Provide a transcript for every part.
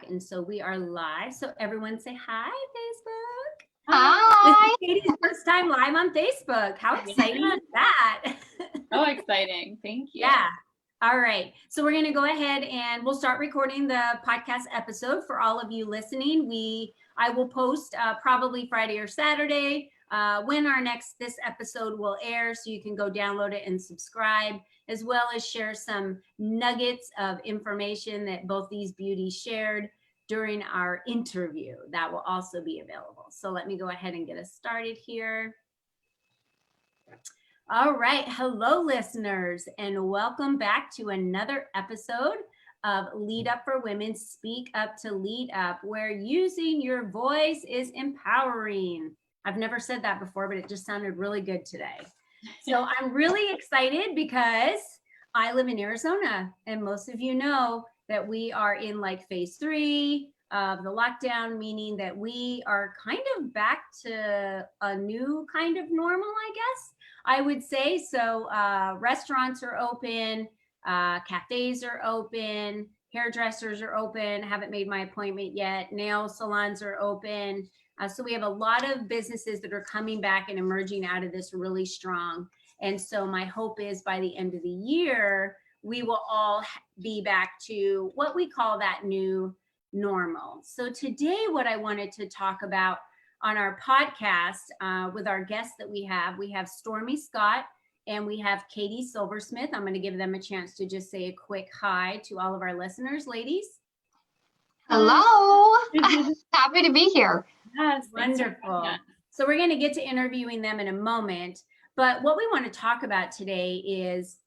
And so we are live. So everyone say hi, Facebook. Hi. This is Katie's first time live on Facebook. How exciting is that? So exciting. Thank you. Yeah. All right. So we're going to go ahead and we'll start recording the podcast episode for all of you listening. I will post probably Friday or Saturday when this episode will air, so you can go download it and subscribe, as well as share some nuggets of information that both these beauties shared during our interview. That will also be available. So let me go ahead and get us started here. All right. Hello, listeners, and welcome back to another episode of Lead Up for Women, Speak Up to Lead Up, where using your voice is empowering. I've never said that before, but it just sounded really good today. So I'm really excited because I live in Arizona, and most of you know that we are in like phase 3 of the lockdown, meaning that we are kind of back to a new kind of normal, I guess I would say. So restaurants are open, cafes are open, hairdressers are open. Haven't made my appointment yet. Nail salons are open. So we have a lot of businesses that are coming back and emerging out of this really strong. And so my hope is by the end of the year, we will all be back to what we call that new normal. So today, what I wanted to talk about on our podcast with our guests that we have Stormi Scott and we have Katie Silversmith. I'm going to give them a chance to just say a quick hi to all of our listeners. Ladies. Hello. Happy to be here. Yes, wonderful. So we're going to get to interviewing them in a moment. But what we want to talk about today is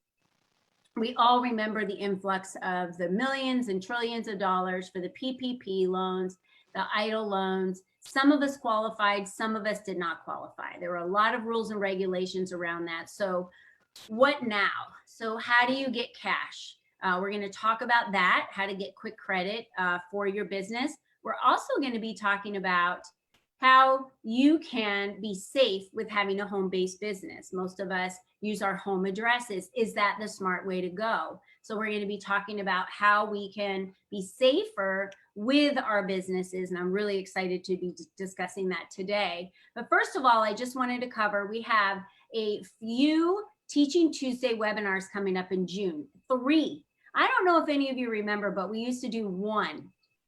we all remember the influx of the millions and trillions of dollars for the PPP loans, the EIDL loans. Some of us qualified, some of us did not qualify. There were a lot of rules and regulations around that. So what now? So how do you get cash? We're going to talk about that, how to get quick credit for your business. We're also going to be talking about how you can be safe with having a home-based business. Most of us use our home addresses. Is that the smart way to go? So we're going to be talking about how we can be safer with our businesses. And I'm really excited to be discussing that today. But first of all, I just wanted to cover, we have a few Teaching Tuesday webinars coming up in June. 3. I don't know if any of you remember, but we used to do 1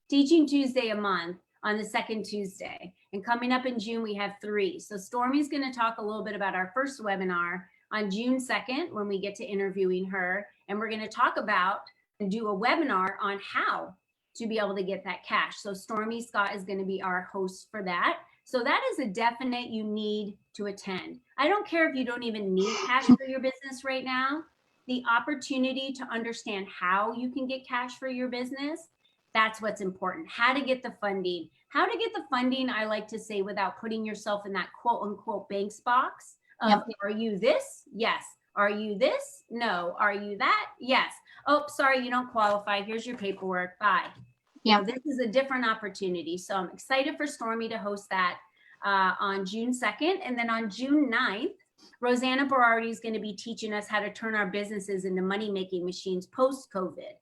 Teaching Tuesday a month on the second Tuesday. And coming up in June, we have 3. So Stormi's going to talk a little bit about our first webinar on June 2nd when we get to interviewing her. And we're going to talk about and do a webinar on how to be able to get that cash. So Stormi Scott is going to be our host for that. So that is a definite you need to attend. I don't care if you don't even need cash for your business right now. The opportunity to understand how you can get cash for your business, that's what's important. How to get the funding. How to get the funding, I like to say, without putting yourself in that quote unquote banks box of, yep. Are you this? Yes. Are you this? No. Are you that? Yes. Oh, sorry, you don't qualify. Here's your paperwork. Bye. Yeah. You know, this is a different opportunity. So I'm excited for Stormi to host that on June 2nd. And then on June 9th, Rosanna Berardi is going to be teaching us how to turn our businesses into money-making machines post-COVID.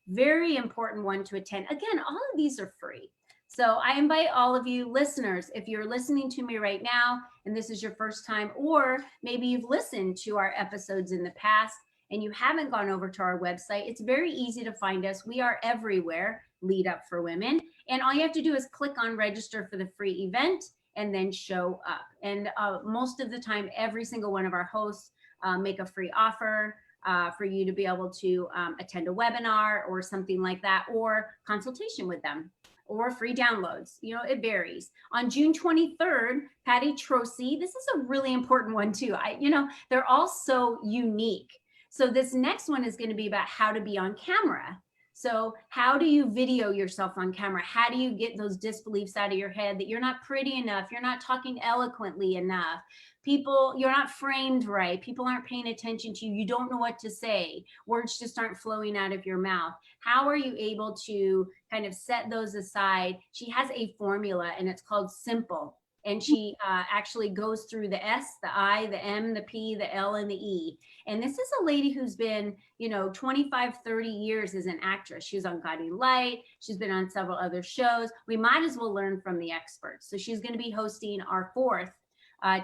Very important one to attend. Again, all of these are free. So I invite all of you listeners, if you're listening to me right now, and this is your first time, or maybe you've listened to our episodes in the past and you haven't gone over to our website, it's very easy to find us. We are everywhere, Lead Up for Women. And all you have to do is click on register for the free event and then show up. And most of the time, every single one of our hosts make a free offer for you to be able to attend a webinar or something like that, or consultation with them, or free downloads. You know, it varies. On June 23rd, Patty Trosi, this is a really important one too. They're all so unique. So this next one is going to be about how to be on camera. So how do you video yourself on camera? How do you get those disbeliefs out of your head that you're not pretty enough, you're not talking eloquently enough, you're not framed right, people aren't paying attention to you, you don't know what to say, words just aren't flowing out of your mouth. How are you able to kind of set those aside? She has a formula and it's called SIMPLE. And she actually goes through the S, the I, the M, the P, the L, and the E. And this is a lady who's been, 25, 30 years as an actress. She was on Guiding Light. She's been on several other shows. We might as well learn from the experts. So she's going to be hosting our fourth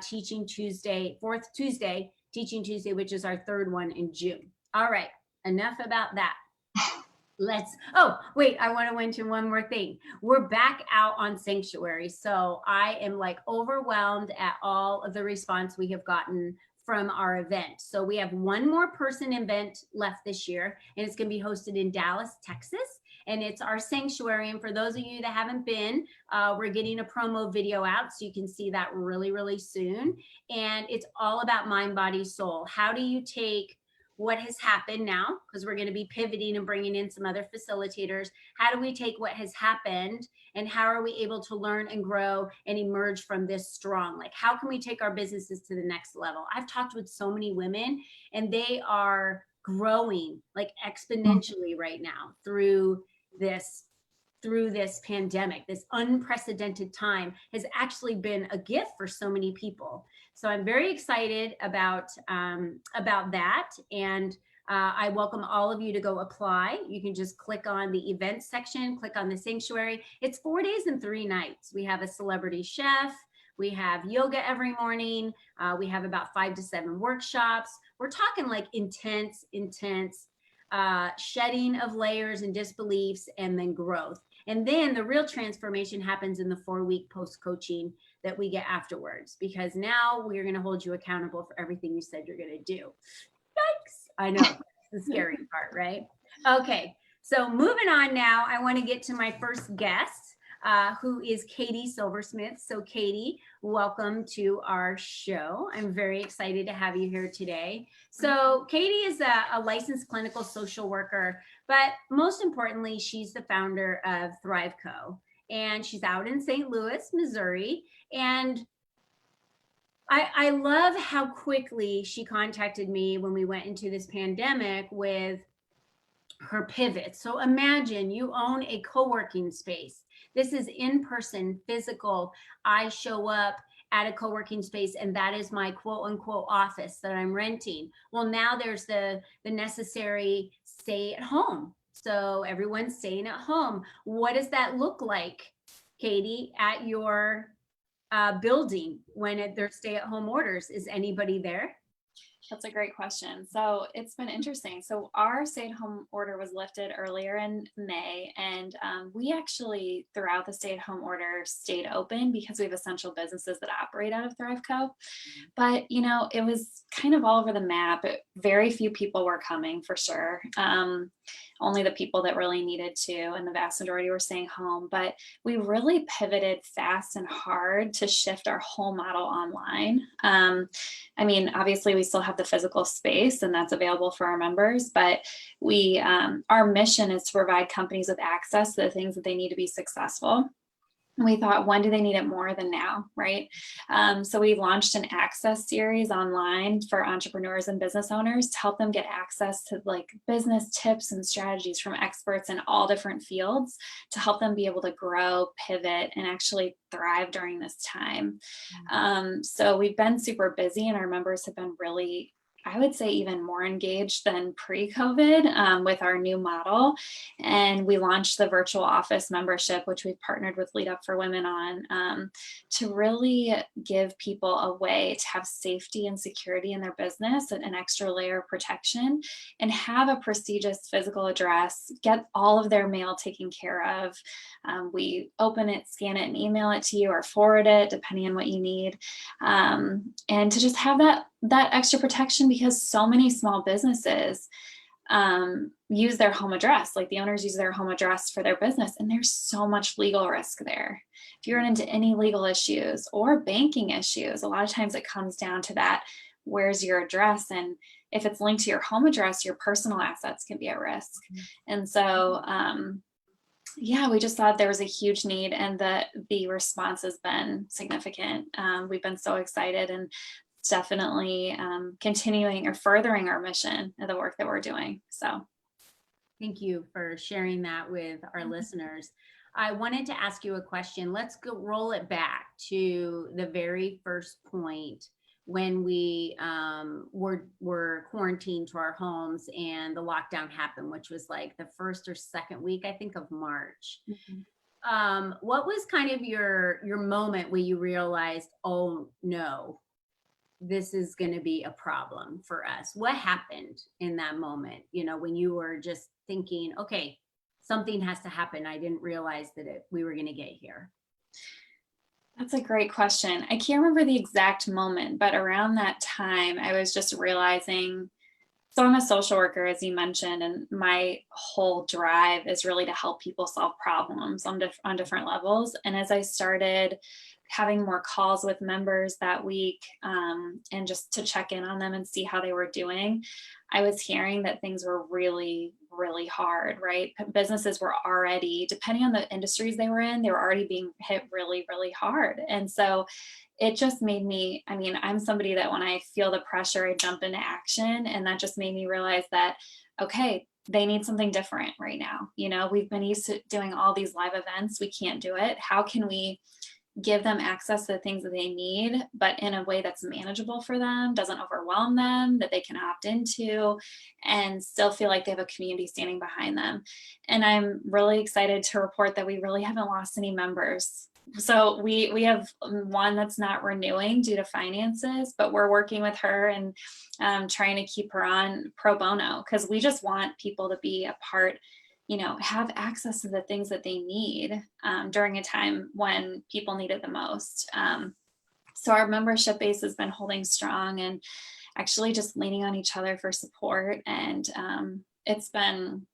Teaching Tuesday, which is our third one in June. All right, enough about that. Oh, wait, I want to mention one more thing. We're back out on Sanctuary. So I am like overwhelmed at all of the response we have gotten from our event. So we have one more person event left this year, and it's going to be hosted in Dallas, Texas. And it's our Sanctuary. And for those of you that haven't been, we're getting a promo video out, so you can see that really, really soon. And it's all about mind, body, soul. How do you take what has happened now, because we're going to be pivoting and bringing in some other facilitators. How do we take what has happened and how are we able to learn and grow and emerge from this strong? Like, how can we take our businesses to the next level? I've talked with so many women and they are growing like exponentially right now through this pandemic. This unprecedented time has actually been a gift for so many people. So I'm very excited about that. And I welcome all of you to go apply. You can just click on the events section, click on the Sanctuary. It's 4 days and 3 nights. We have a celebrity chef. We have yoga every morning. We have about 5 to 7 workshops. We're talking like intense shedding of layers and disbeliefs, and then growth. And then the real transformation happens in the 4-week post-coaching that we get afterwards, because now we're going to hold you accountable for everything you said you're going to do. Yikes. I know, that's the scary part, right? Okay, so moving on now, I want to get to my first guest, who is Katie Silversmith. So Katie, welcome to our show. I'm very excited to have you here today. So Katie is a licensed clinical social worker, but most importantly, she's the founder of Thrive Co. And she's out in St. Louis, Missouri. And I love how quickly she contacted me when we went into this pandemic with her pivot. So imagine you own a co-working space. This is in-person, physical. I show up at a co-working space and that is my quote unquote office that I'm renting. Well, now there's the necessary stay at home. So everyone's staying at home. What does that look like, Katie, at your building when there's stay-at-home orders? Is anybody there? That's a great question. So it's been interesting. So our stay-at-home order was lifted earlier in May, and we actually, throughout the stay-at-home order, stayed open because we have essential businesses that operate out of Thrive Co. But, it was kind of all over the map. Very few people were coming, for sure. Only the people that really needed to, and the vast majority were staying home. But we really pivoted fast and hard to shift our whole model online. Obviously we still have the physical space and that's available for our members, but our mission is to provide companies with access to the things that they need to be successful. We thought, when do they need it more than now, right? So we launched an access series online for entrepreneurs and business owners to help them get access to like business tips and strategies from experts in all different fields to help them be able to grow, pivot, and actually thrive during this time. So we've been super busy and our members have been really, I would say, even more engaged than pre-COVID with our new model. And we launched the virtual office membership, which we've partnered with Lead Up for Women on, to really give people a way to have safety and security in their business and an extra layer of protection, and have a prestigious physical address, get all of their mail taken care of. We open it, scan it, and email it to you, or forward it, depending on what you need. And to just have that extra protection, because so many small businesses use their home address, like the owners use their home address for their business, and there's so much legal risk there. If you run into any legal issues or banking issues, a lot of times it comes down to that, where's your address? And if it's linked to your home address, your personal assets can be at risk. And so we just thought there was a huge need, and the response has been significant. We've been so excited, and definitely continuing or furthering our mission of the work that we're doing. So thank you for sharing that with our listeners. I wanted to ask you a question. Let's go roll it back to the very first point when we were quarantined to our homes and the lockdown happened, which was like the first or second week, I think, of March. What was kind of your moment where you realized, oh no, this is going to be a problem for us? What happened in that moment, when you were just thinking, okay, something has to happen? I didn't realize that we were going to get here. That's a great question. I can't remember the exact moment, but around that time, I was just realizing, so I'm a social worker, as you mentioned, and my whole drive is really to help people solve problems on different levels. And as I started having more calls with members that week, and just to check in on them and see how they were doing, I was hearing that things were really, really hard, right? Businesses were already, depending on the industries they were in, they were already being hit really, really hard. And so it just made me, I'm somebody that when I feel the pressure, I jump into action. And that just made me realize that, okay, they need something different right now. We've been used to doing all these live events. We can't do it. How can we give them access to the things that they need, but in a way that's manageable for them, doesn't overwhelm them, that they can opt into, and still feel like they have a community standing behind them. And I'm really excited to report that we really haven't lost any members. So we have one that's not renewing due to finances, but we're working with her and trying to keep her on pro bono, because we just want people to be a part, have access to the things that they need during a time when people need it the most. So our membership base has been holding strong and actually just leaning on each other for support. And it's been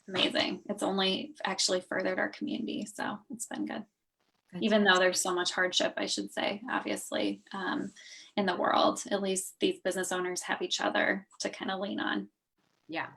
amazing. It's only actually furthered our community. So it's been good. Even though there's so much hardship, I should say, obviously, in the world, at least these business owners have each other to kind of lean on. Yeah.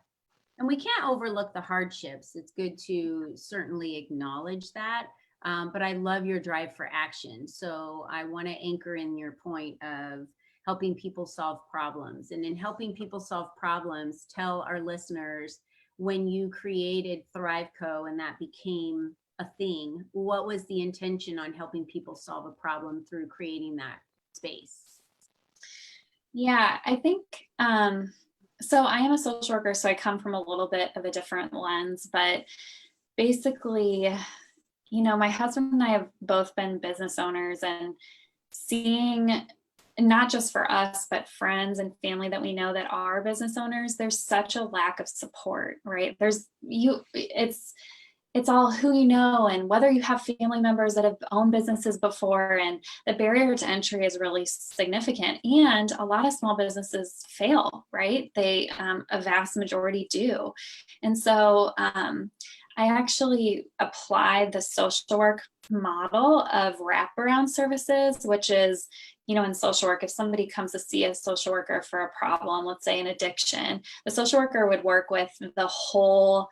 And we can't overlook the hardships. It's good to certainly acknowledge that. But I love your drive for action. So I want to anchor in your point of helping people solve problems. And in helping people solve problems, tell our listeners, when you created Thrive Co. and that became a thing, what was the intention on helping people solve a problem through creating that space? Yeah, I think, so I am a social worker, so I come from a little bit of a different lens, but basically, my husband and I have both been business owners, and seeing, not just for us, but friends and family that we know that are business owners, there's such a lack of support, right? It's all who you know, and whether you have family members that have owned businesses before, and the barrier to entry is really significant. And a lot of small businesses fail, right? They, a vast majority do. And so I actually applied the social work model of wraparound services, which is, in social work, if somebody comes to see a social worker for a problem, let's say an addiction, the social worker would work with the whole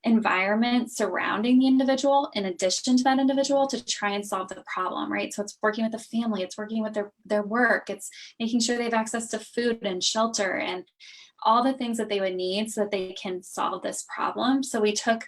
environment surrounding the individual in addition to that individual to try and solve the problem, right? So it's working with the family, it's working with their work, it's making sure they have access to food and shelter and all the things that they would need so that they can solve this problem. So we took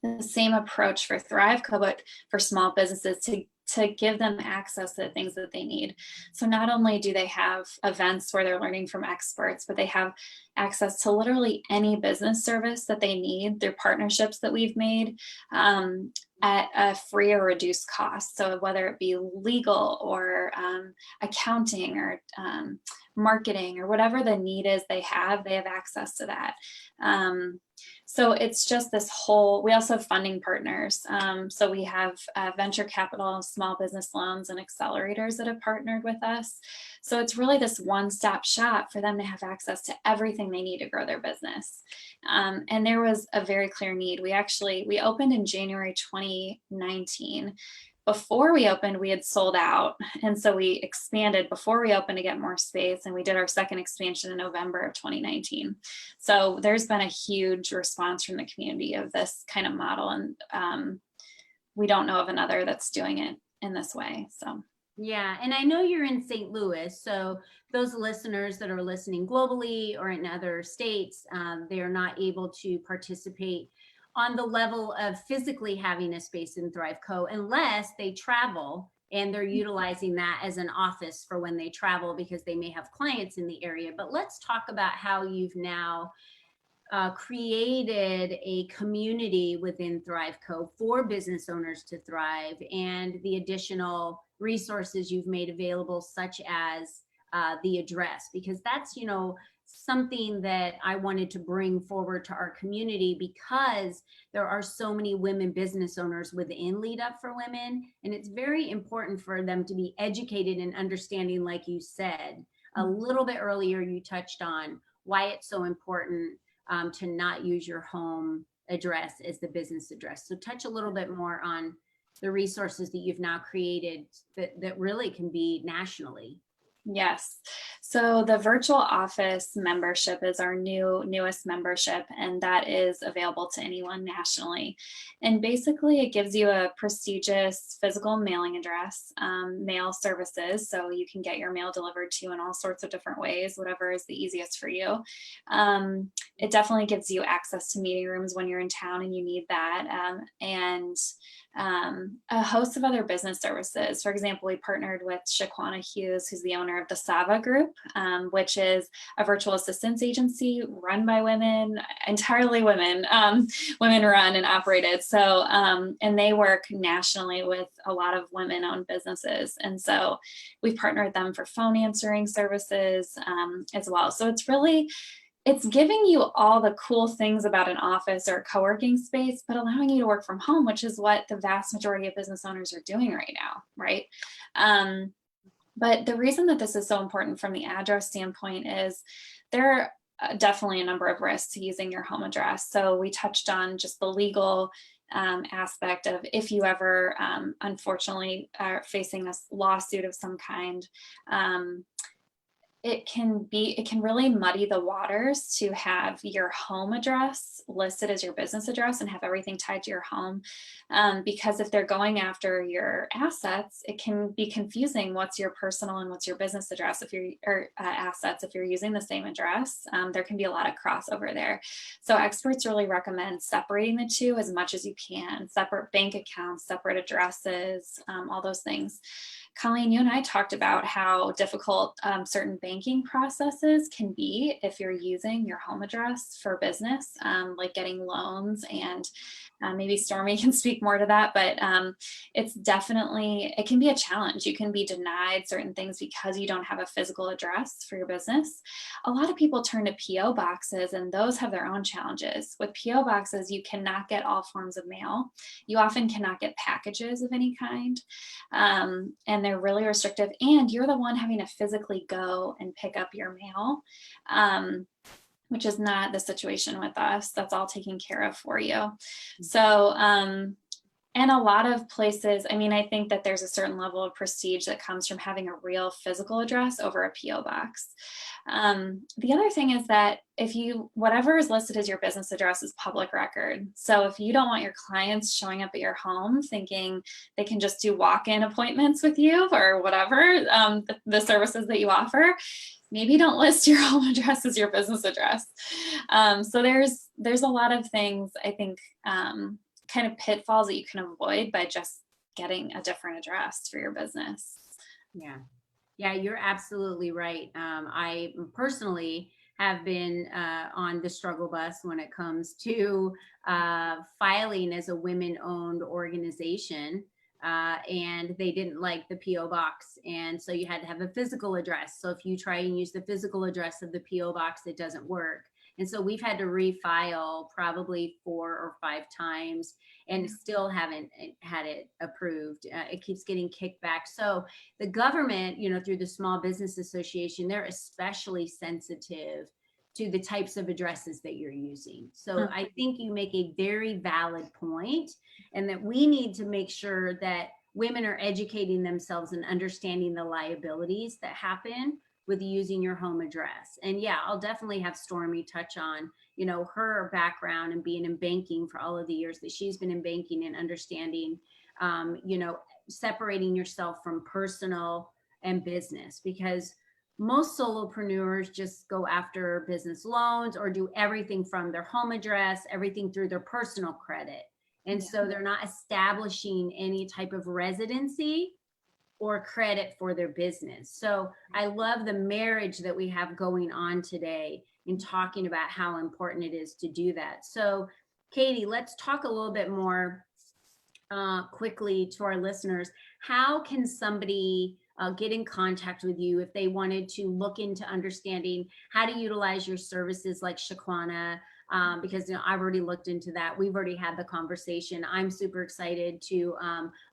the same approach for Thrive Co, but for small businesses to give them access to the things that they need. So not only do they have events where they're learning from experts, but they have access to literally any business service that they need through partnerships that we've made at a free or reduced cost. So whether it be legal or accounting or marketing or whatever the need is they have access to that. So it's just this whole, we also have funding partners. So we have venture capital, small business loans, and accelerators that have partnered with us. So it's really this one-stop shop for them to have access to everything they need to grow their business. And there was a very clear need. We opened in January 2019. Before we opened, we had sold out. And so we expanded before we opened to get more space. And we did our second expansion in November of 2019. So there's been a huge response from the community of this kind of model. And we don't know of another that's doing it in this way. So. Yeah. And I know you're in St. Louis. So those listeners that are listening globally or in other states, they are not able to participate on the level of physically having a space in Thrive Co. unless they travel and they're utilizing that as an office for when they travel because they may have clients in the area. But let's talk about how you've now created a community within Thrive Co. for business owners to thrive, and the additional resources you've made available, such as the address, because that's, you know, something that I wanted to bring forward to our community, because there are so many women business owners within Lead Up for Women, and it's very important for them to be educated and understanding, like you said a little bit earlier, you touched on why it's so important to not use your home address as the business address. So touch a little bit more on the resources that you've now created that really can be nationally. Yes. So the virtual office membership is our newest membership, and that is available to anyone nationally. And basically it gives you a prestigious physical mailing address, mail services. So you can get your mail delivered to you in all sorts of different ways, whatever is the easiest for you. It definitely gives you access to meeting rooms when you're in town and you need that. And a host of other business services. For example, we partnered with Shaquana Hughes, who's the owner of the Sava Group, which is a virtual assistance agency run by women, entirely women, women run and operated. So, and they work nationally with a lot of women-owned businesses. And so we've partnered them for phone answering services as well. So it's giving you all the cool things about an office or a co-working space, but allowing you to work from home, which is what the vast majority of business owners are doing right now, right? But the reason that this is so important from the address standpoint is there are definitely a number of risks to using your home address. So we touched on just the legal aspect of if you ever unfortunately are facing a lawsuit of some kind. It can really muddy the waters to have your home address listed as your business address and have everything tied to your home. Because if they're going after your assets, it can be confusing what's your personal and what's your business address or assets if you're using the same address. There can be a lot of crossover there. So experts really recommend separating the two as much as you can, separate bank accounts, separate addresses, all those things. Colleen, you and I talked about how difficult certain banking processes can be if you're using your home address for business, like getting loans, and maybe Stormi can speak more to that, but it can be a challenge. You can be denied certain things because you don't have a physical address for your business. A lot of people turn to PO boxes, and those have their own challenges. With PO boxes, you cannot get all forms of mail. You often cannot get packages of any kind. And they're really restrictive, and you're the one having to physically go and pick up your mail, which is not the situation with us. That's all taken care of for you. So, and a lot of places, I mean, I think that there's a certain level of prestige that comes from having a real physical address over a PO box. The other thing is that whatever is listed as your business address is public record. So if you don't want your clients showing up at your home thinking they can just do walk-in appointments with you or whatever, the services that you offer, maybe don't list your home address as your business address. So there's a lot of things, I think, kind of pitfalls that you can avoid by just getting a different address for your business. Yeah, you're absolutely right. I personally have been on the struggle bus when it comes to filing as a women-owned organization, and they didn't like the PO box, and so you had to have a physical address. So if you try and use the physical address of the PO box, it doesn't work. And so we've had to refile probably 4 or 5 times and still haven't had it approved. It keeps getting kicked back. So the government, through the Small Business Association, they're especially sensitive to the types of addresses that you're using. So I think you make a very valid point, and that we need to make sure that women are educating themselves and understanding the liabilities that happen with using your home address. And yeah, I'll definitely have Stormi touch on, her background and being in banking for all of the years that she's been in banking, and understanding, separating yourself from personal and business, because most solopreneurs just go after business loans or do everything from their home address, everything through their personal credit. And so they're not establishing any type of residency or credit for their business. So I love the marriage that we have going on today in talking about how important it is to do that. So Katie, let's talk a little bit more quickly to our listeners. How can somebody get in contact with you if they wanted to look into understanding how to utilize your services like Shaquana? Because I've already looked into that. We've already had the conversation. I'm super excited to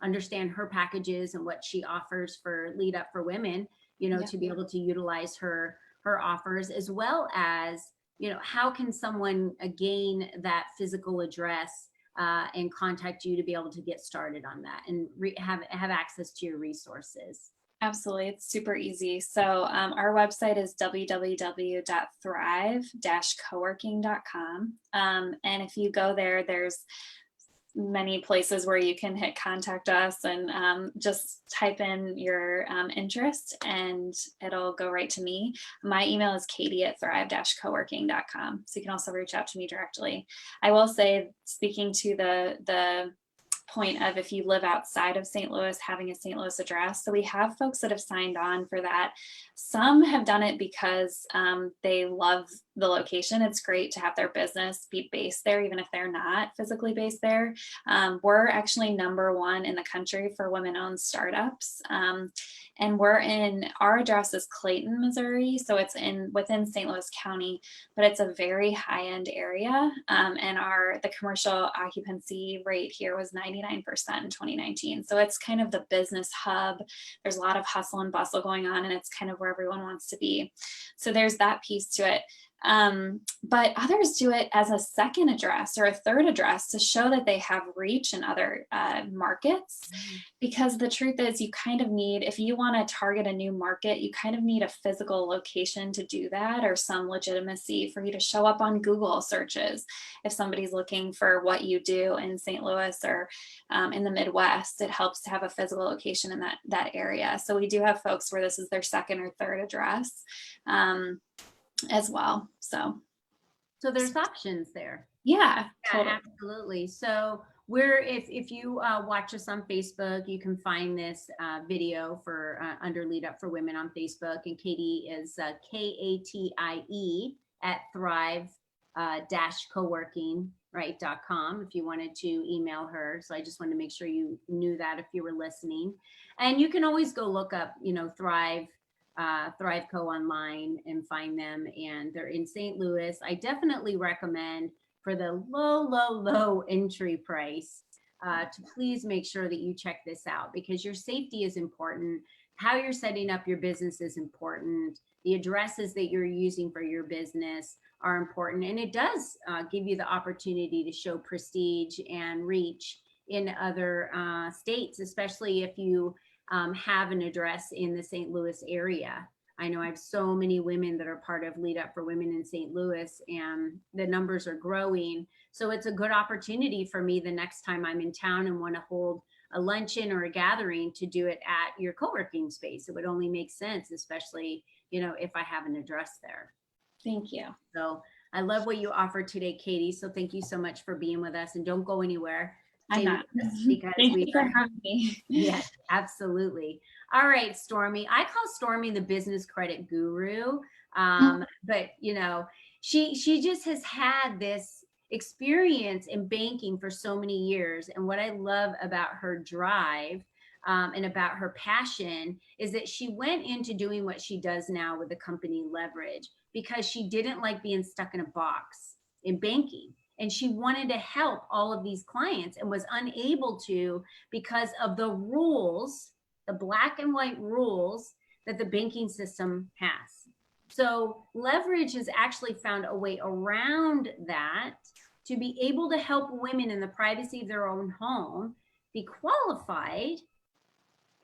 understand her packages and what she offers for Lead Up for Women, to be able to utilize her offers, as well as, how can someone gain that physical address and contact you to be able to get started on that and have access to your resources? Absolutely. It's super easy. So our website is www.thrive-coworking.com. And if you go there, there's many places where you can hit contact us and just type in your interest and it'll go right to me. My email is katie@thrive-coworking.com. So you can also reach out to me directly. I will say, speaking to the point of if you live outside of St. Louis, having a St. Louis address. So we have folks that have signed on for that. Some have done it because they love the location. It's great to have their business be based there, even if they're not physically based there. We're actually #1 in the country for women-owned startups. And our address is Clayton, Missouri. So it's within St. Louis County, but it's a very high-end area. And the commercial occupancy rate here was 99% in 2019. So it's kind of the business hub. There's a lot of hustle and bustle going on, and it's kind of where everyone wants to be. So there's that piece to it. But others do it as a second address or a third address to show that they have reach in other markets. Because the truth is, you kind of need, if you want to target a new market, you kind of need a physical location to do that, or some legitimacy for you to show up on Google searches. If somebody's looking for what you do in St. Louis or in the Midwest, it helps to have a physical location in that area. So we do have folks where this is their second or third address. As well. So there's options there. Yeah, totally. Absolutely. So if you watch us on Facebook, you can find this video for under Lead Up for Women on Facebook, and Katie is KATIE at thrive-coworking.com if you wanted to email her. So I just wanted to make sure you knew that if you were listening. And you can always go look up, Thrive Co online and find them, and they're in St. Louis. I definitely recommend, for the low entry price, to please make sure that you check this out, because your safety is important. How you're setting up your business is important. The addresses that you're using for your business are important, and it does give you the opportunity to show prestige and reach in other states, especially if you have an address in the St. Louis area. I know I have so many women that are part of Lead Up for Women in St. Louis, and the numbers are growing. So it's a good opportunity for me the next time I'm in town and want to hold a luncheon or a gathering to do it at your co-working space. It would only make sense, especially, if I have an address there. Thank you. So I love what you offered today, Katie. So thank you so much for being with us, and don't go anywhere. I'm not. Because Thank you for having me. Yes, absolutely. All right, Stormi. I call Stormi the business credit guru. But she just has had this experience in banking for so many years. And what I love about her drive and about her passion is that she went into doing what she does now with the company Leverage because she didn't like being stuck in a box in banking. And she wanted to help all of these clients and was unable to because of the rules, the black and white rules that the banking system has. So Leverage has actually found a way around that to be able to help women in the privacy of their own home be qualified,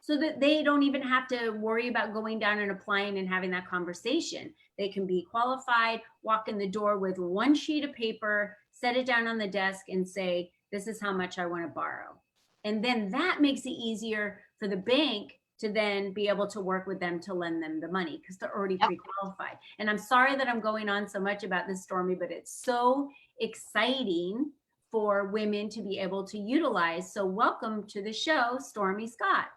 so that they don't even have to worry about going down and applying and having that conversation. They can be qualified, walk in the door with one sheet of paper, set it down on the desk and say, this is how much I want to borrow. And then that makes it easier for the bank to then be able to work with them to lend them the money because they're already pre-qualified. And I'm sorry that I'm going on so much about this, Stormy, but it's so exciting for women to be able to utilize. So welcome to the show, Stormi Scott.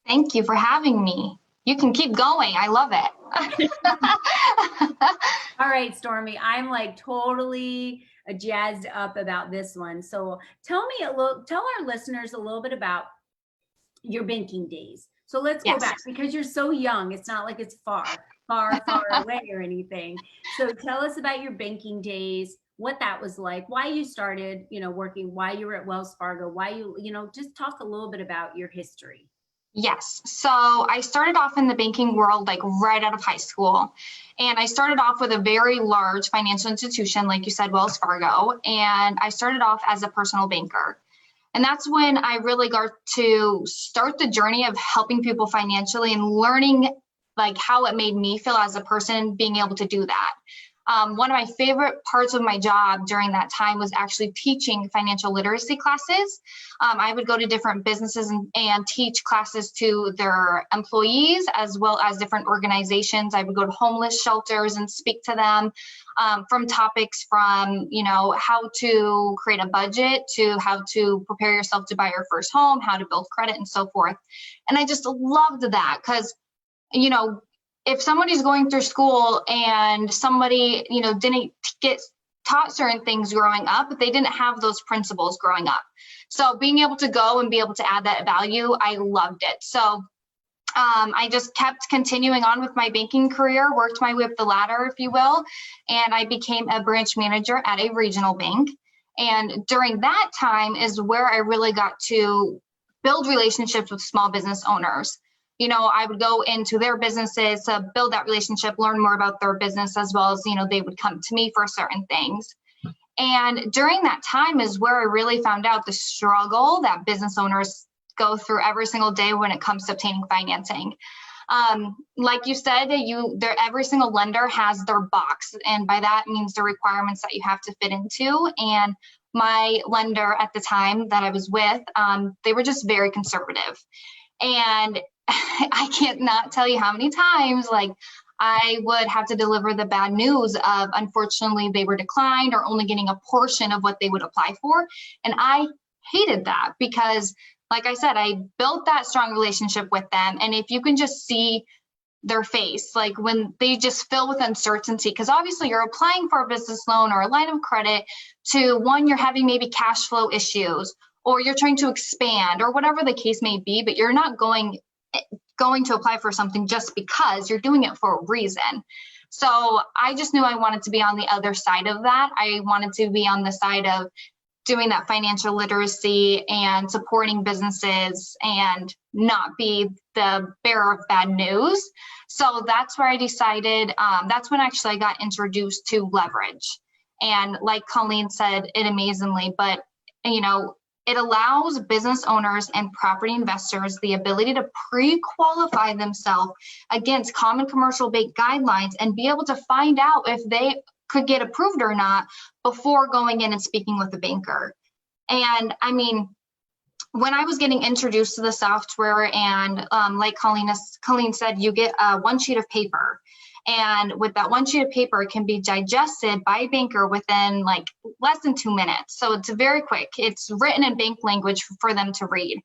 Thank you for having me. You can keep going. I love it. All right, Stormy, I'm like totally jazzed up about this one. So tell our listeners a little bit about your banking days. So let's go back because you're so young. It's not like it's far away or anything. So tell us about your banking days, what that was like, why you started, working, why you were at Wells Fargo, why you just talk a little bit about your history. Yes. So I started off in the banking world like right out of high school. And I started off with a very large financial institution, like you said, Wells Fargo. And I started off as a personal banker. And that's when I really got to start the journey of helping people financially and learning like how it made me feel as a person being able to do that. One of my favorite parts of my job during that time was actually teaching financial literacy classes. I would go to different businesses and teach classes to their employees as well as different organizations. I would go to homeless shelters and speak to them from topics from, how to create a budget to how to prepare yourself to buy your first home, how to build credit and so forth. And I just loved that because, if somebody's going through school and somebody, didn't get taught certain things growing up, they didn't have those principles growing up. So being able to go and be able to add that value, I loved it. So I just kept continuing on with my banking career, worked my way up the ladder, if you will, and I became a branch manager at a regional bank. And during that time is where I really got to build relationships with small business owners. I would go into their businesses to build that relationship, learn more about their business, as well as, they would come to me for certain things. And during that time is where I really found out the struggle that business owners go through every single day when it comes to obtaining financing. Like you said, every single lender has their box, and by that means the requirements that you have to fit into. And my lender at the time that I was with, they were just very conservative. And I can't not tell you how many times I would have to deliver the bad news of, unfortunately, they were declined or only getting a portion of what they would apply for. And I hated that because, like I said, I built that strong relationship with them. And if you can just see their face, like when they just fill with uncertainty, because obviously you're applying for a business loan or a line of credit to one, you're having maybe cash flow issues, or you're trying to expand or whatever the case may be, but you're not going to apply for something just because, you're doing it for a reason. So I just knew I wanted to be on the other side of that. I wanted to be on the side of doing that financial literacy and supporting businesses and not be the bearer of bad news. So that's where I decided, that's when actually I got introduced to leverage. And like Colleen said it amazingly, but it allows business owners and property investors the ability to pre-qualify themselves against common commercial bank guidelines and be able to find out if they could get approved or not before going in and speaking with the banker. And I mean, when I was getting introduced to the software and like Colleen said, you get one sheet of paper. And with that one sheet of paper, it can be digested by a banker within less than 2 minutes. So it's very quick. It's written in bank language for them to read.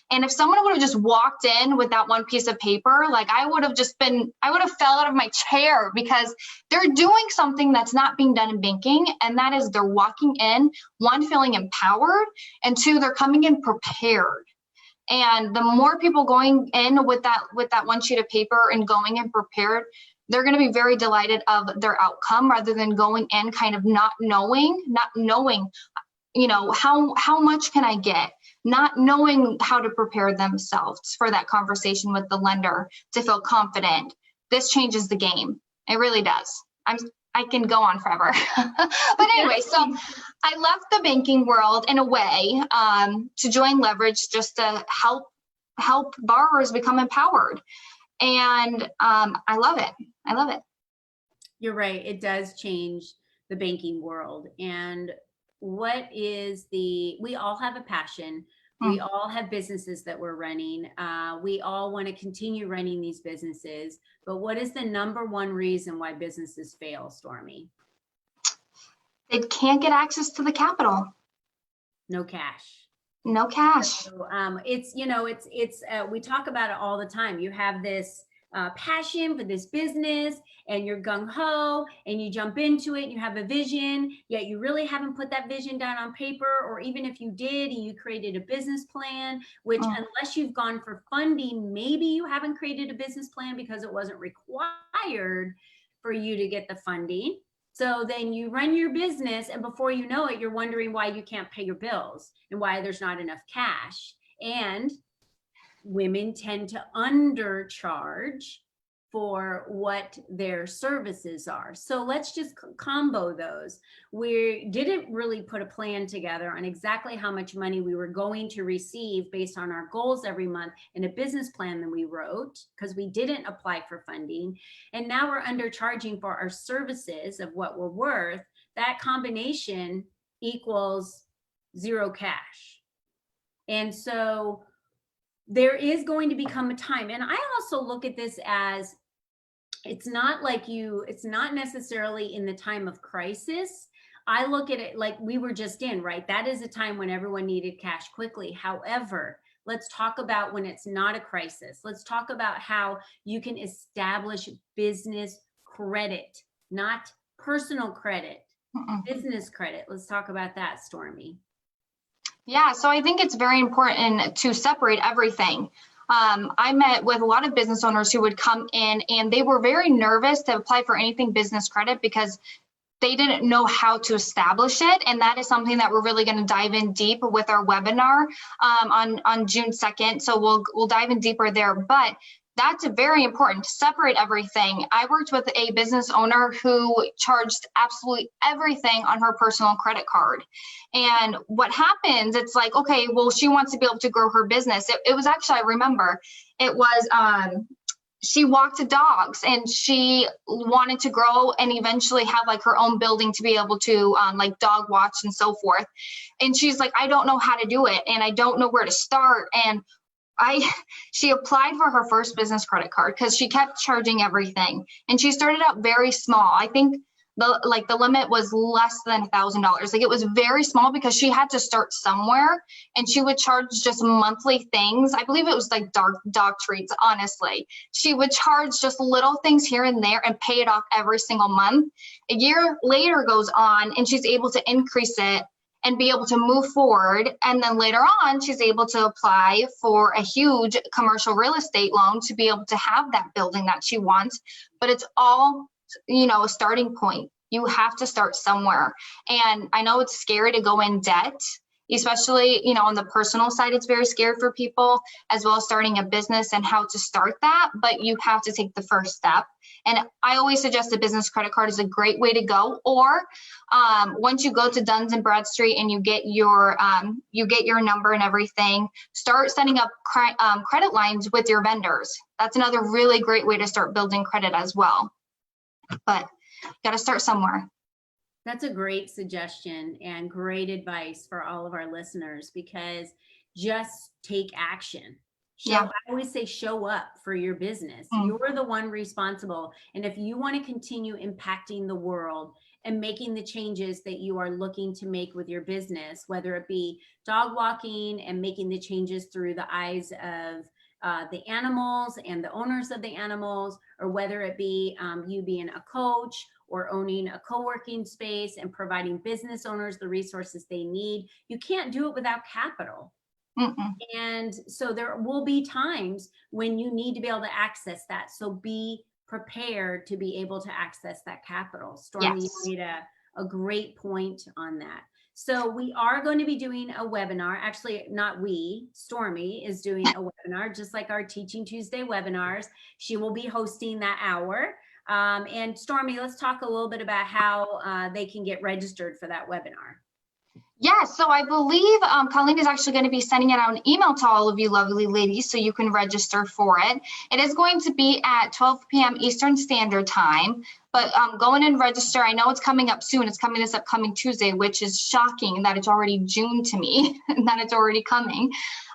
And if someone would have just walked in with that one piece of paper, I would have fell out of my chair because they're doing something that's not being done in banking. And that is they're walking in, one, feeling empowered, and two, they're coming in prepared. And the more people going in with that one sheet of paper and going in prepared, they're going to be very delighted of their outcome rather than going in kind of not knowing, how much can I get? Not knowing how to prepare themselves for that conversation with the lender to feel confident. This changes the game. It really does. I can go on forever. But anyway, so I left the banking world in a way to join Leverage just to help borrowers become empowered. And I love it. I love it. You're right. It does change the banking world. And we all have a passion We all have businesses that we're running. We all want to continue running these businesses. But what is the number one reason why businesses fail, Stormy? They can't get access to the capital. No cash. No cash. So, it's, we talk about it all the time. You have this passion for this business and you're gung-ho and you jump into it and you have a vision, yet you really haven't put that vision down on paper, or even if you did and you created a business plan, which unless you've gone for funding, maybe you haven't created a business plan because it wasn't required for you to get the funding. So then you run your business and before you know it, you're wondering why you can't pay your bills and why there's not enough cash. And women tend to undercharge for what their services are. So let's just combo those. We didn't really put a plan together on exactly how much money we were going to receive based on our goals every month in a business plan that we wrote, because we didn't apply for funding. And now we're undercharging for our services of what we're worth. That combination equals zero cash. And so there is going to become a time. And I also look at this as, it's not necessarily in the time of crisis. I look at it like we were just in, right? That is a time when everyone needed cash quickly. However, let's talk about when it's not a crisis. Let's talk about how you can establish business credit, not personal credit, business credit. Let's talk about that, Stormy. Yeah, so I think it's very important to separate everything. I met with a lot of business owners who would come in and they were very nervous to apply for anything business credit because they didn't know how to establish it. And that is something that we're really going to dive in deep with our webinar on June 2nd. So we'll dive in deeper there. But that's very important to separate everything. I worked with a business owner who charged absolutely everything on her personal credit card. And what happens, it's like, okay, well, she wants to be able to grow her business. It was actually, I remember, it was, she walked dogs and she wanted to grow and eventually have like her own building to be able to like dog watch and so forth. And she's like, I don't know how to do it and I don't know where to start. And she applied for her first business credit card because she kept charging everything. And she started out very small. I think the limit was less than $1,000. Like it was very small because she had to start somewhere and she would charge just monthly things. I believe it was like dog treats, honestly. She would charge just little things here and there and pay it off every single month. A year later goes on and she's able to increase it and be able to move forward. And then later on, she's able to apply for a huge commercial real estate loan to be able to have that building that she wants. But it's all, a starting point. You have to start somewhere. And I know it's scary to go in debt, especially, on the personal side, it's very scary for people, as well as starting a business and how to start that. But you have to take the first step. And I always suggest a business credit card is a great way to go. Or once you go to Duns and Bradstreet and you get your number and everything, start setting up credit lines with your vendors. That's another really great way to start building credit as well. But you got to start somewhere. That's a great suggestion and great advice for all of our listeners, because just take action. I always say show up for your business. You're the one responsible. And if you want to continue impacting the world and making the changes that you are looking to make with your business, whether it be dog walking and making the changes through the eyes of the animals and the owners of the animals, or whether it be you being a coach or owning a co-working space and providing business owners the resources they need, you can't do it without capital. And so there will be times when you need to be able to access that. So be prepared to be able to access that capital. Stormy, you made a great point on that. So we are going to be doing a webinar. Actually, not we, Stormy is doing a webinar, just like our Teaching Tuesday webinars. She will be hosting that hour. And Stormy, let's talk a little bit about how they can get registered for that webinar. Yes, so I believe Colleen is actually going to be sending out an email to all of you lovely ladies so you can register for it. It is going to be at 12 p.m. Eastern Standard Time, but go in and register. I know it's coming up soon. It's coming this upcoming Tuesday, which is shocking that it's already June to me and that it's already coming.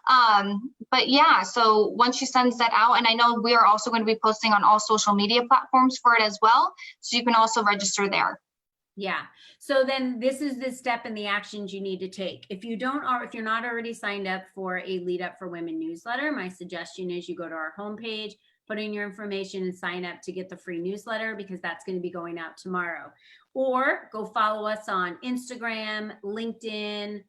But yeah, so once she sends that out, and I know we are also going to be posting on all social media platforms for it as well, so you can also register there. Yeah. So then this is the step and the actions you need to take. If you don't, or if you're not already signed up for a Lead Up for Women newsletter, my suggestion is you go to our homepage, put in your information and sign up to get the free newsletter, because that's going to be going out tomorrow. Or go follow us on Instagram, LinkedIn,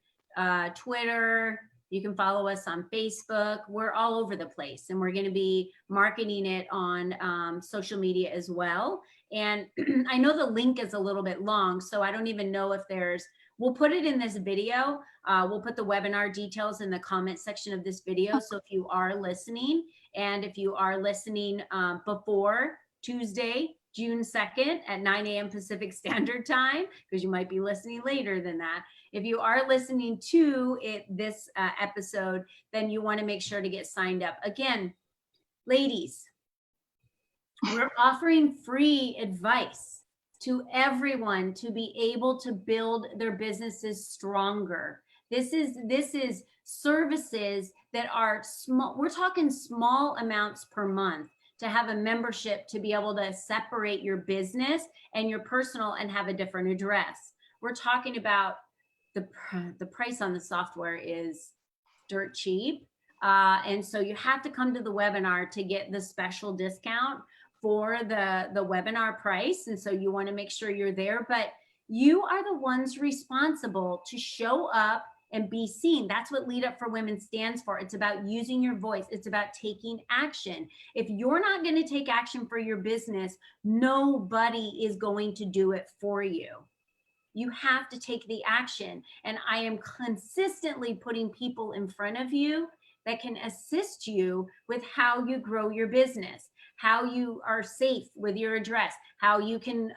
Twitter. You can follow us on Facebook. We're all over the place, and we're going to be marketing it on social media as well. And I know the link is a little bit long, so I don't even know if we'll put it in this video. We'll put the webinar details in the comment section of this video. So if you are listening, and if you are listening before Tuesday, June 2nd at 9 a.m. Pacific Standard Time, because you might be listening later than that. If you are listening to this episode, then you want to make sure to get signed up. Again, ladies, we're offering free advice to everyone to be able to build their businesses stronger. This is services that are small. We're talking small amounts per month to have a membership to be able to separate your business and your personal and have a different address. We're talking about the price on the software is dirt cheap. And so you have to come to the webinar to get the special discount for the webinar price. And so you want to make sure you're there, but you are the ones responsible to show up and be seen. That's what Lead Up for Women stands for. It's about using your voice. It's about taking action. If you're not going to take action for your business, nobody is going to do it for you. You have to take the action. And I am consistently putting people in front of you that can assist you with how you grow your business, how you are safe with your address, how you can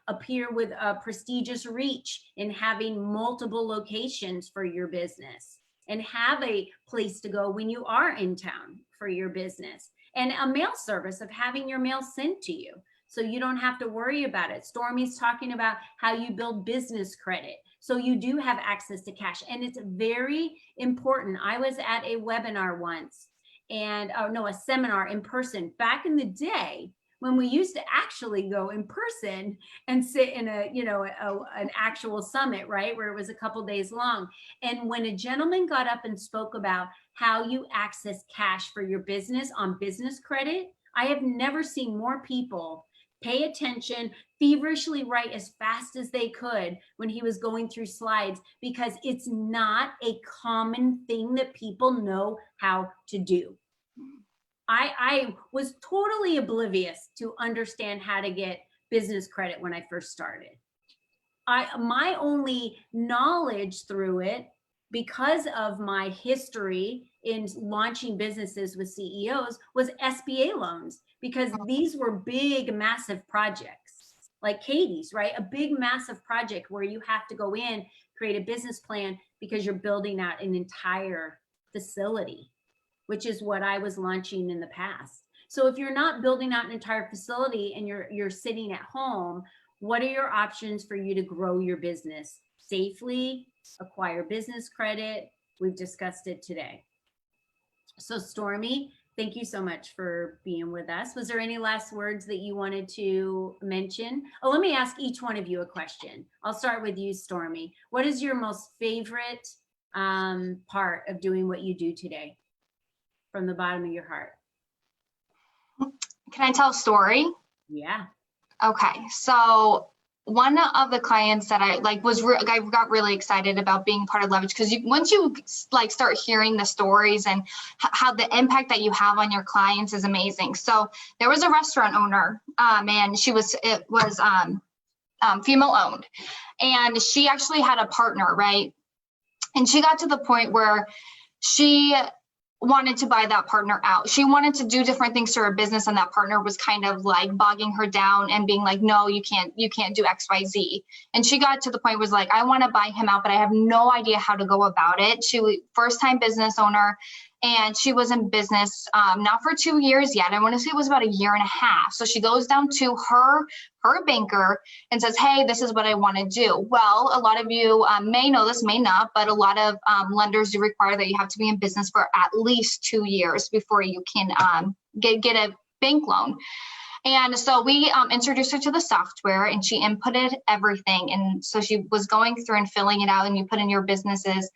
appear with a prestigious reach in having multiple locations for your business, and have a place to go when you are in town for your business, and a mail service of having your mail sent to you so you don't have to worry about it. Stormi's talking about how you build business credit so you do have access to cash, and it's very important. I was at a webinar once, and a seminar in person back in the day when we used to actually go in person and sit in an actual summit, right, where it was a couple days long. And when a gentleman got up and spoke about how you access cash for your business on business credit, I have never seen more people pay attention, feverishly write as fast as they could when he was going through slides, because it's not a common thing that people know how to do. I was totally oblivious to understand how to get business credit when I first started. My only knowledge through it, because of my history in launching businesses with CEOs, was SBA loans, because these were big, massive projects like Katie's, right? A big, massive project where you have to go in, create a business plan because you're building out an entire facility, which is what I was launching in the past. So if you're not building out an entire facility and you're sitting at home, what are your options for you to grow your business safely, acquire business credit? We've discussed it today. So Stormi, thank you so much for being with us. Was there any last words that you wanted to mention? Oh, let me ask each one of you a question. I'll start with you, Stormi. What is your most favorite part of doing what you do today from the bottom of your heart? Can I tell a story? Yeah. Okay, so one of the clients that I got really excited about being part of Leverage, because once you start hearing the stories and how the impact that you have on your clients is amazing. So there was a restaurant owner, and it was female owned, and she actually had a partner, right? And she got to the point where she wanted to buy that partner out. She wanted to do different things to her business, and that partner was kind of like bogging her down and being like, no, you can't do XYZ. And she got to the point was like, I want to buy him out, but I have no idea how to go about it. She was first time business owner, and she was in business not for 2 years yet. I want to say it was about 1.5 years. So she goes down to her banker and says, hey, this is what I want to do. Well, a lot of you may know this, may not, but a lot of lenders do require that you have to be in business for at least 2 years before you can get a bank loan. And so we introduced her to the software, and she inputted everything. And so she was going through and filling it out, and you put in your business's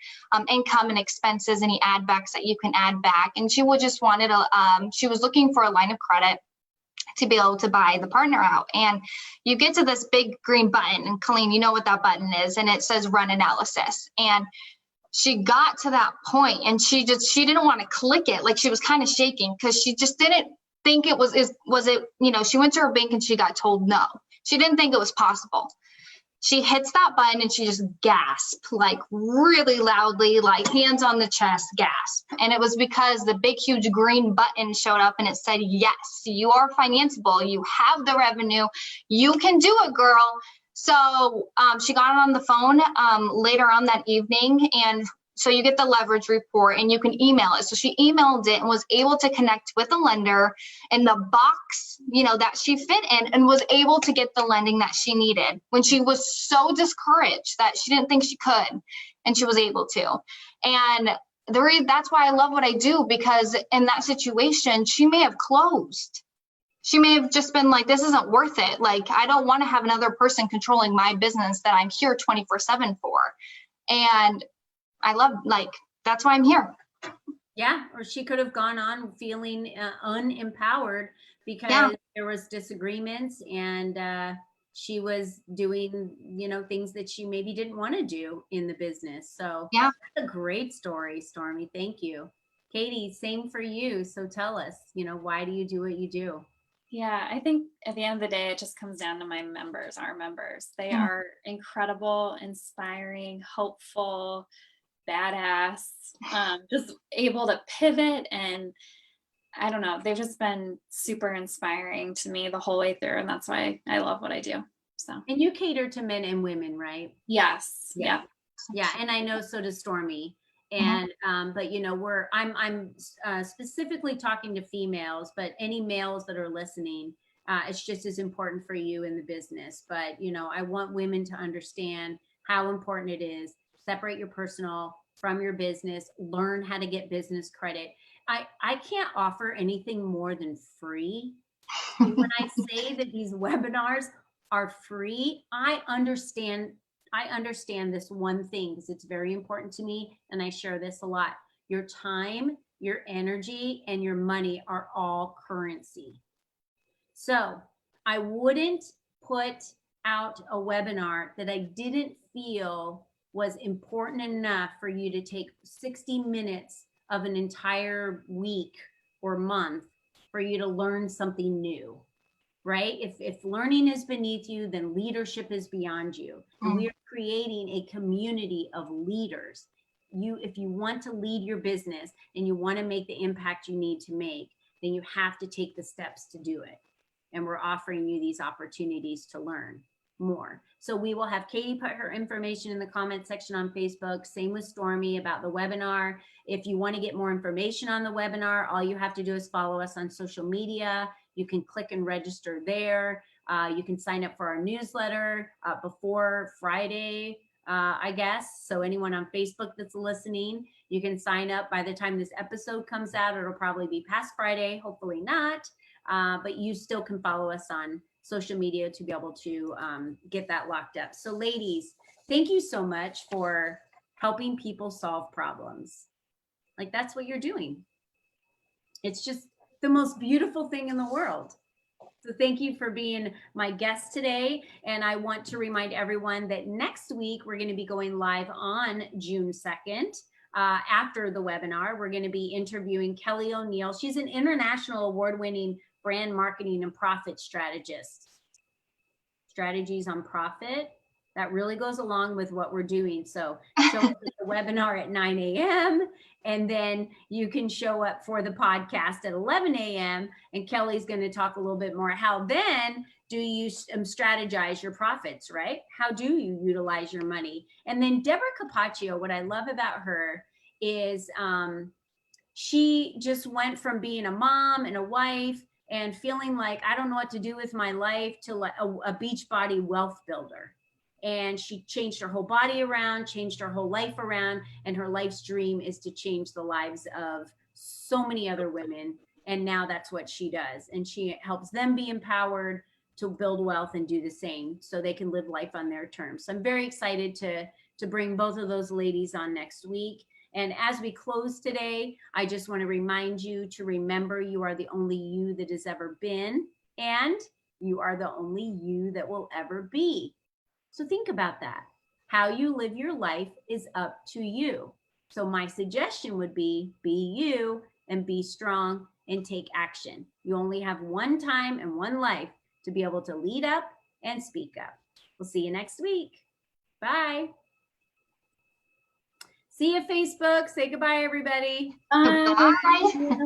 income and expenses, any add backs that you can add back. And she just wanted she was looking for a line of credit to be able to buy the partner out. And you get to this big green button, and Colleen, you know what that button is, and it says run analysis. And she got to that point, and she didn't want to click it. Like, she was kind of shaking because she just didn't think it was it, you know, she went to her bank and she got told no. She didn't think it was possible. She hits that button and she just gasped, like really loudly, like hands on the chest, gasp. And it was because the big, huge green button showed up and it said, yes, you are financeable. You have the revenue. You can do it, girl. So she got on the phone later on that evening, and so you get the leverage report and you can email it. So she emailed it and was able to connect with the lender in the box, you know, that she fit in, and was able to get the lending that she needed when she was so discouraged that she didn't think she could, and she was able to. And that's why I love what I do, because in that situation, she may have closed. She may have just been like, this isn't worth it. Like, I don't want to have another person controlling my business that I'm here 24/7 for. And I love, like, that's why I'm here. Yeah, or she could have gone on feeling unempowered because there was disagreements, and she was doing, you know, things that she maybe didn't want to do in the business. So that's a great story, Stormi. Thank you. Katie, same for you. So tell us, you know, why do you do what you do? Yeah, I think at the end of the day, it just comes down to my members, our members. They are incredible, inspiring, hopeful, badass, just able to pivot. And I don't know, they've just been super inspiring to me the whole way through. And that's why I love what I do. So. And you cater to men and women, right? Yes. Yeah. Yeah. And I know so does Stormi. And, but you know, I'm specifically talking to females, but any males that are listening, it's just as important for you in the business. But, you know, I want women to understand how important it is. Separate your personal from your business, learn how to get business credit. I can't offer anything more than free. When I say that these webinars are free, I understand this one thing, because it's very important to me, and I share this a lot. Your time, your energy, and your money are all currency. So I wouldn't put out a webinar that I didn't feel was important enough for you to take 60 minutes of an entire week or month for you to learn something new. Right? If learning is beneath you, then leadership is beyond you. And we are creating a community of leaders. If you want to lead your business and you want to make the impact you need to make, then you have to take the steps to do it. And we're offering you these opportunities to learn more. So we will have Katie put her information in the comment section on Facebook. Same with Stormi about the webinar. If you want to get more information on the webinar, all you have to do is follow us on social media. You can click and register there. You can sign up for our newsletter before Friday, I guess. So anyone on Facebook that's listening, you can sign up. By the time this episode comes out, it'll probably be past Friday, hopefully not. But you still can follow us on social media to be able to get that locked up. So ladies, thank you so much for helping people solve problems. Like, that's what you're doing. It's just the most beautiful thing in the world. So thank you for being my guest today. And I want to remind everyone that next week, we're going to be going live on June 2nd. After the webinar, we're going to be interviewing Kelly O'Neill. She's an international award-winning brand marketing and profit strategist. Strategies on profit. That really goes along with what we're doing. So show up at the webinar at 9 a.m. And then you can show up for the podcast at 11 a.m. And Kelly's going to talk a little bit more. How then do you strategize your profits, right? How do you utilize your money? And then Deborah Capaccio, what I love about her is she just went from being a mom and a wife and feeling like, I don't know what to do with my life, to like a Beachbody wealth builder. And she changed her whole body around, changed her whole life around. And her life's dream is to change the lives of so many other women. And now that's what she does. And she helps them be empowered to build wealth and do the same so they can live life on their terms. So I'm very excited to bring both of those ladies on next week. And as we close today, I just want to remind you to remember you are the only you that has ever been, and you are the only you that will ever be. So think about that. How you live your life is up to you. So my suggestion would be you and be strong and take action. You only have one time and one life to be able to lead up and speak up. We'll see you next week. Bye. See you, Facebook. Say goodbye, everybody. Bye. Bye. Perfect.